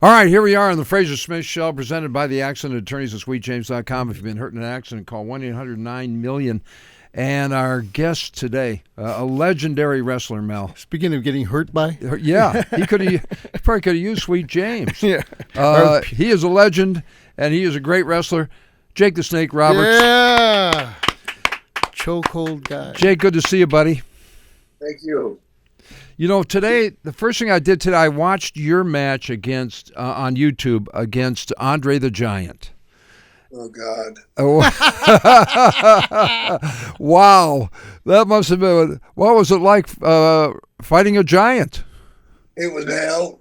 All right, here we are on the Frazer Smith Show, presented by the accident attorneys at sweetjames.com. If you've been hurt in an accident, call 1-800-9-MILLION. And our guest today, a legendary wrestler, Mel. Speaking of getting hurt by? Yeah, he probably could have used Sweet James. Yeah. He is a legend, and he is a great wrestler. Jake the Snake Roberts. Yeah. Chokehold guy. Jake, good to see you, buddy. Thank you. You know, today, the first thing I did today, I watched your match against on YouTube against Andre the Giant. Oh, God. Oh. Wow. That must have been, what was it like fighting a giant? It was hell.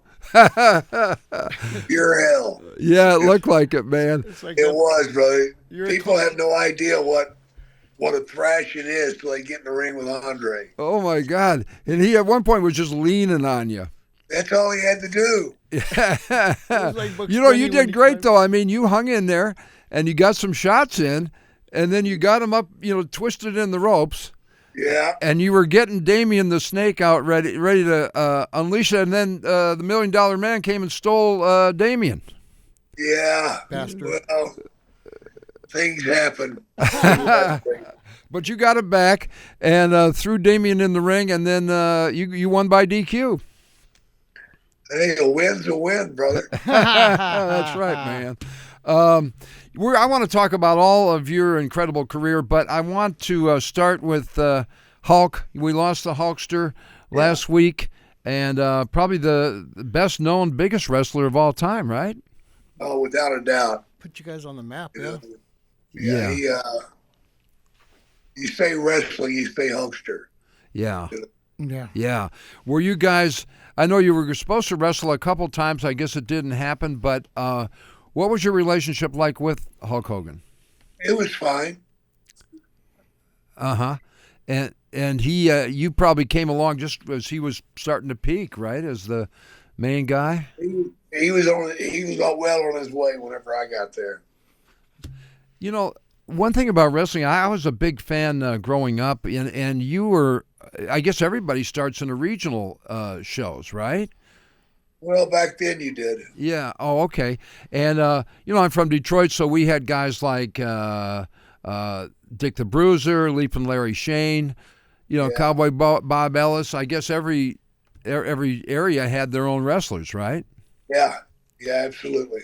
Pure hell. Yeah, it looked like it, man. It was, brother. People have no idea what a thrashing is till they get in the ring with Andre. Oh, my God. And he, at one point, was just leaning on you. That's all he had to do. You know, you did great, though. I mean, you hung in there, and you got some shots in, and then you got him up, twisted in the ropes. Yeah. And you were getting Damien the Snake out ready to unleash it, and then the $1 Million Man came and stole Damien. Yeah. Bastard. Well, things happen. But you got it back and threw Damien in the ring, and then you won by DQ. Hey, a win's a win, brother. That's right, man. I want to talk about all of your incredible career, but I want to start with Hulk. We lost the Hulkster last week, and probably the best known, biggest wrestler of all time, right? Oh, without a doubt. Put you guys on the map, yeah. Yeah. You say wrestling, you say Hulkster. Yeah. Yeah. Yeah. Were you guys, I know you were supposed to wrestle a couple times. I guess it didn't happen, but what was your relationship like with Hulk Hogan? It was fine. Uh-huh. And he, you probably came along just as he was starting to peak, right, as the main guy? He was well on his way whenever I got there. You know, one thing about wrestling, I was a big fan growing up, and you were, I guess everybody starts in the regional shows, right? Well, back then you did. Yeah. Oh, okay. And, I'm from Detroit, so we had guys like Dick the Bruiser, Leaping Larry Shane, Cowboy Bob Ellis. I guess every area had their own wrestlers, right? Yeah. Yeah, absolutely.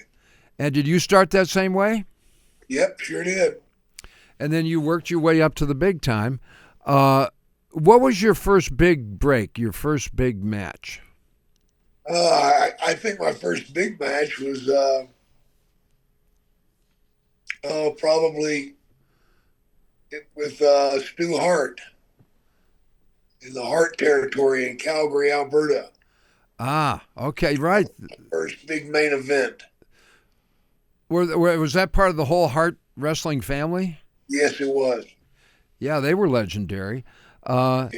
And did you start that same way? Yep, sure did. And then you worked your way up to the big time. What was your first big break, your first big match? I think my first big match was probably with Stu Hart in the Hart territory in Calgary, Alberta. Ah, okay, right. First big main event. Was that part of the whole Hart wrestling family? Yes, it was. Yeah, they were legendary. So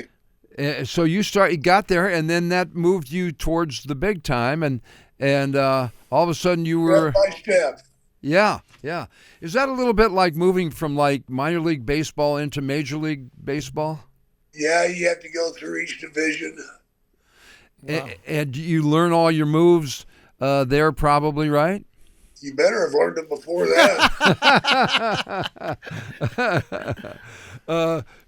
you got there, and then that moved you towards the big time, and all of a sudden you were. Step by step. Yeah, yeah. Is that a little bit like moving from like minor league baseball into Major League Baseball? Yeah, you have to go through each division. Wow. And you learn all your moves there, probably, right? You better have learned them before that.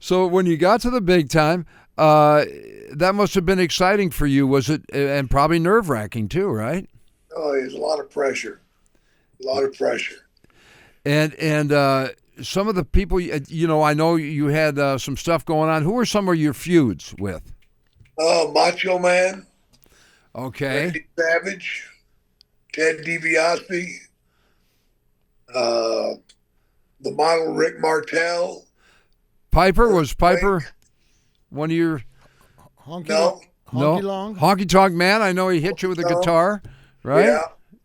So when you got to the big time, that must have been exciting for you, was it? And probably nerve-wracking too, right? Oh, there's a lot of pressure. A lot of pressure. And some of the people, I know you had some stuff going on. Who were some of your feuds with? Macho Man. Okay. Randy Savage. Ted DiBiase, the model Rick Martel. Was Piper one of your? No. Honky Tonk Man. I know he hit you with a guitar, right?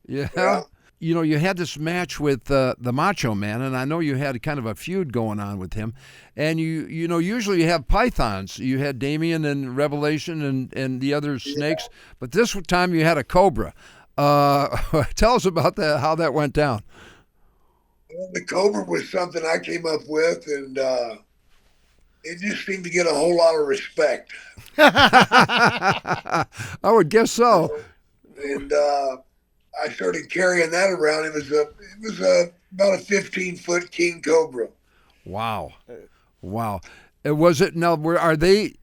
Yeah. You had this match with the Macho Man, and I know you had kind of a feud going on with him. And usually you have pythons. You had Damien and Revelation and the other snakes, but this time you had a cobra. Tell us about that, how that went down. Well, the cobra was something I came up with, and it just seemed to get a whole lot of respect. I would guess so. And I started carrying that around. It was about a 15-foot king cobra. Wow. Was it now? Are they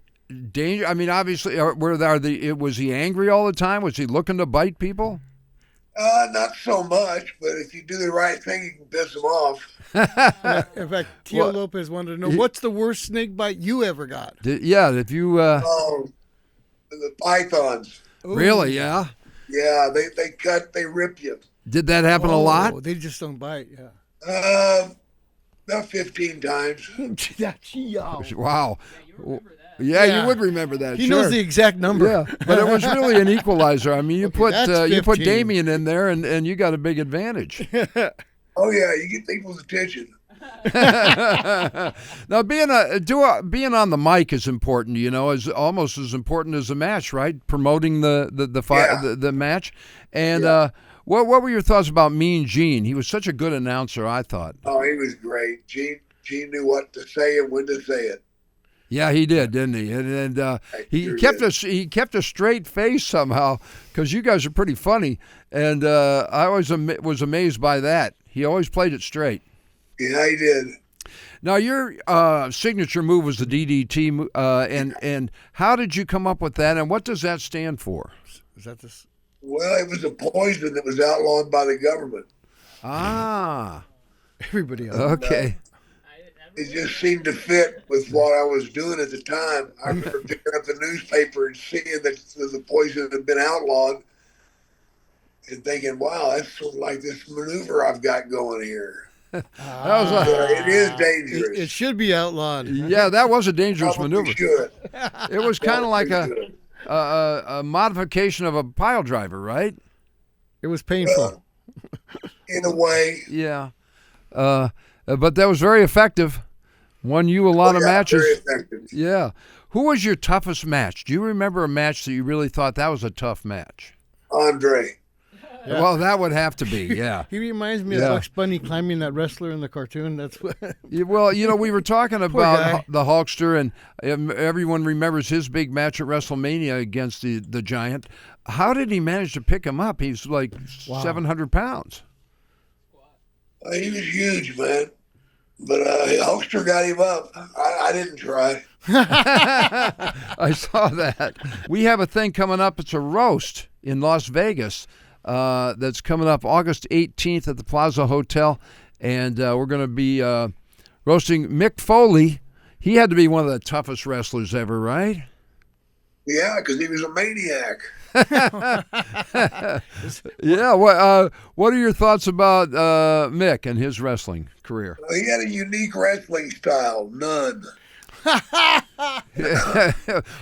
danger? I mean, obviously, was he angry all the time? Was he looking to bite people? Not so much, but if you do the right thing, you can piss them off. In fact, Tio Lopez wanted to know, what's the worst snake bite you ever got? If you. Oh, the pythons. Ooh. Really? Yeah. Yeah, they rip you. Did that happen a lot? They just don't bite. Yeah. About 15 times. Wow. Yeah. You would remember that. He sure. knows the exact number. Yeah, but it was really an equalizer. I mean, you put that's you put 15. Damien in there, and you got a big advantage. Oh yeah, you get people's attention. Now, being on the mic is important. Is almost as important as the match, right? Promoting the match. And what were your thoughts about Mean Gene? He was such a good announcer, I thought. Oh, he was great. Gene knew what to say and when to say it. Yeah, he did, didn't he? And he kept a straight face somehow, because you guys are pretty funny, and I always was amazed by that. He always played it straight. Yeah, he did. Now, your signature move was the DDT, and how did you come up with that, and what does that stand for? Is that this? Well, it was a poison that was outlawed by the government. Ah. Everybody else. Okay. It just seemed to fit with what I was doing at the time. I remember picking up the newspaper and seeing that the poison had been outlawed and thinking, wow, that's sort of like this maneuver I've got going here. That was It is dangerous. It should be outlawed. Yeah, that was a dangerous Probably maneuver. should. It was kind of like Probably should. a modification of a pile driver, right? It was painful. In a way. Yeah. But that was very effective. Won you a lot of matches. Very effective. Yeah. Who was your toughest match? Do you remember a match that you really thought that was a tough match? Andre. Yeah. Well, that would have to be, yeah. He reminds me of Bugs Bunny climbing that wrestler in the cartoon. That's what. Well, we were talking about guy. the Hulkster, and everyone remembers his big match at WrestleMania against the Giant. How did he manage to pick him up? He's like 700 pounds. He was huge, man. But Hulkster got him up. I didn't try. I saw that. We have a thing coming up. It's a roast in Las Vegas that's coming up August 18th at the Plaza Hotel. And we're going to be roasting Mick Foley. He had to be one of the toughest wrestlers ever, right? Yeah, because he was a maniac. Yeah. What are your thoughts about Mick and his wrestling career? He had a unique wrestling style. None.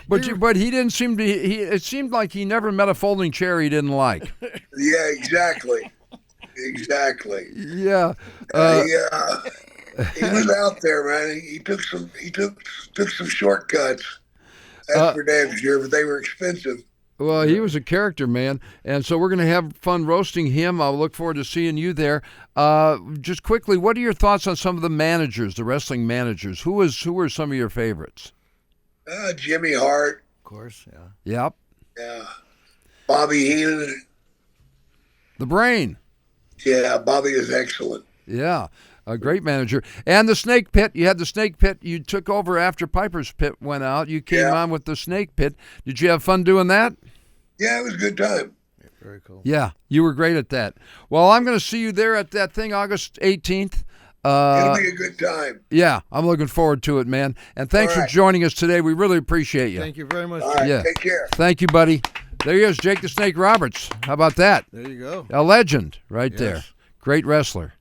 But he didn't seem to. It seemed like he never met a folding chair he didn't like. Yeah, exactly. Exactly. Yeah. He was out there, man. He took some shortcuts. That's for damn sure, but they were expensive. Well, he was a character, man, and so we're going to have fun roasting him. I'll look forward to seeing you there. Just quickly, what are your thoughts on some of the managers, the wrestling managers? Who are some of your favorites? Jimmy Hart. Of course, yeah. Yep. Yeah. Bobby Heenan. The Brain. Yeah, Bobby is excellent. Yeah. A great manager. And the Snake Pit. You had the Snake Pit. You took over after Piper's Pit went out. You came on with the Snake Pit. Did you have fun doing that? Yeah, it was a good time. Very cool. Yeah, you were great at that. Well, I'm going to see you there at that thing August 18th. It'll be a good time. Yeah, I'm looking forward to it, man. And thanks for joining us today. We really appreciate you. Thank you very much. All right, Yeah. take care. Thank you, buddy. There he is, Jake the Snake Roberts. How about that? There you go. A legend right there. Great wrestler.